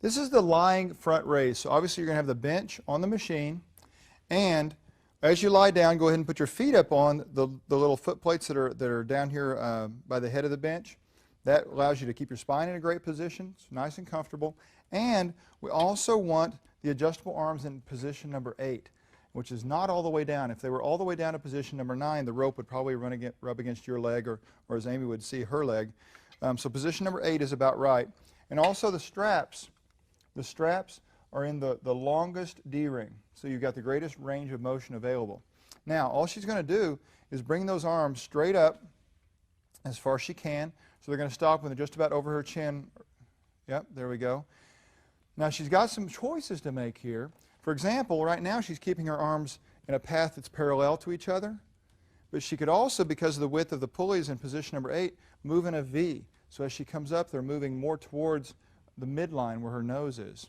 This is the lying front raise. So obviously you're going to have the bench on the machine, and as you lie down, go ahead and put your feet up on the little foot plates that are down here by the head of the bench. That allows you to keep your spine in a great position. It's nice and comfortable. And we also want the adjustable arms in position number 8, which is not all the way down. If they were all the way down to position number 9, the rope would probably rub against your leg, or as Amy would see, her leg. So position number 8 is about right. And also the straps. The straps are in the longest D-ring, so you've got the greatest range of motion available. Now, all she's going to do is bring those arms straight up as far as she can. So they're going to stop when they're just about over her chin. Yep, there we go. Now, she's got some choices to make here. For example, right now she's keeping her arms in a path that's parallel to each other. But she could also, because of the width of the pulleys in position number 8, move in a V. So as she comes up, they're moving more towards the midline where her nose is.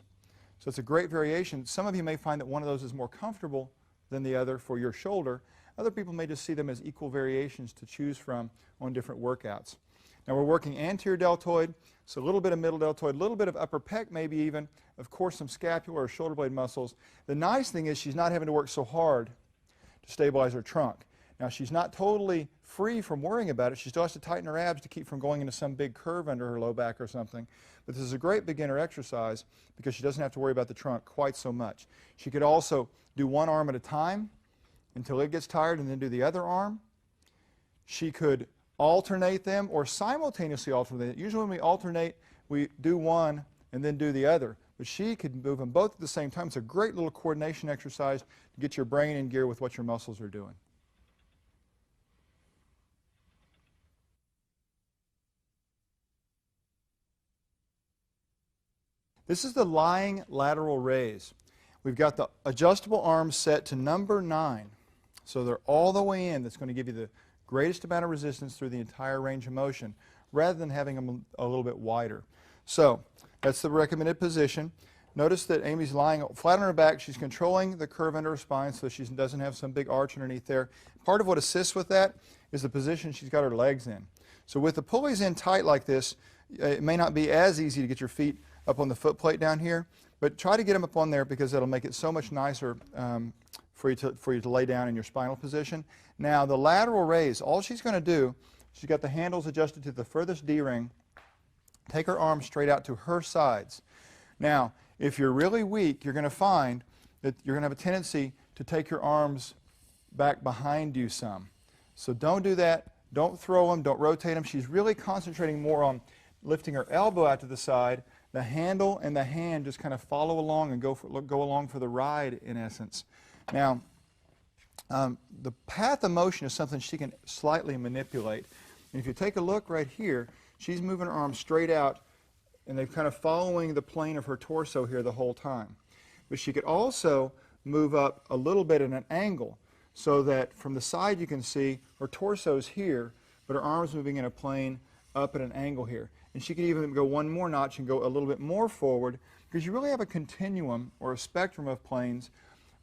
So it's a great variation. Some of you may find that one of those is more comfortable than the other for your shoulder. Other people may just see them as equal variations to choose from on different workouts. Now we're working anterior deltoid, so a little bit of middle deltoid, a little bit of upper pec maybe even, of course some scapular or shoulder blade muscles. The nice thing is she's not having to work so hard to stabilize her trunk. Now she's not totally free from worrying about it. She still has to tighten her abs to keep from going into some big curve under her low back or something. But this is a great beginner exercise because she doesn't have to worry about the trunk quite so much. She could also do one arm at a time until it gets tired and then do the other arm. She could alternate them or simultaneously alternate. Usually when we alternate, we do one and then do the other. But she could move them both at the same time. It's a great little coordination exercise to get your brain in gear with what your muscles are doing. This is the lying lateral raise. We've got the adjustable arms set to number 9. So they're all the way in. That's going to give you the greatest amount of resistance through the entire range of motion, rather than having them a little bit wider. So that's the recommended position. Notice that Amy's lying flat on her back. She's controlling the curve under her spine so she doesn't have some big arch underneath there. Part of what assists with that is the position she's got her legs in. So with the pulleys in tight like this, it may not be as easy to get your feet up on the foot plate down here, but try to get them up on there because it'll make it so much nicer for you to lay down in your spinal position. Now the lateral raise, all she's going to do, she's got the handles adjusted to the furthest D-ring, take her arms straight out to her sides. Now if you're really weak, you're going to find that you're going to have a tendency to take your arms back behind you some. So don't do that. Don't throw them. Don't rotate them. She's really concentrating more on lifting her elbow out to the side. The handle and the hand just kind of follow along and go along for the ride, in essence. Now, the path of motion is something she can slightly manipulate. And if you take a look right here, she's moving her arms straight out, and they're kind of following the plane of her torso here the whole time. But she could also move up a little bit at an angle, so that from the side you can see her torso's here, but her arms moving in a plane up at an angle here. And she could even go one more notch and go a little bit more forward, because you really have a continuum or a spectrum of planes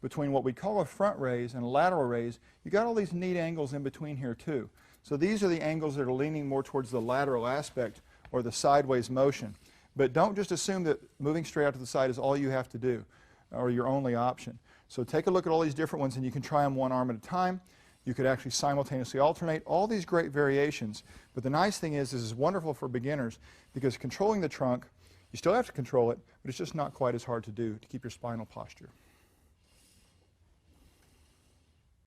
between what we call a front raise and a lateral raise. You've got all these neat angles in between here too. So these are the angles that are leaning more towards the lateral aspect or the sideways motion. But don't just assume that moving straight out to the side is all you have to do or your only option. So take a look at all these different ones, and you can try them one arm at a time. You could actually simultaneously alternate all these great variations. But the nice thing is, this is wonderful for beginners because controlling the trunk, you still have to control it, but it's just not quite as hard to do to keep your spinal posture.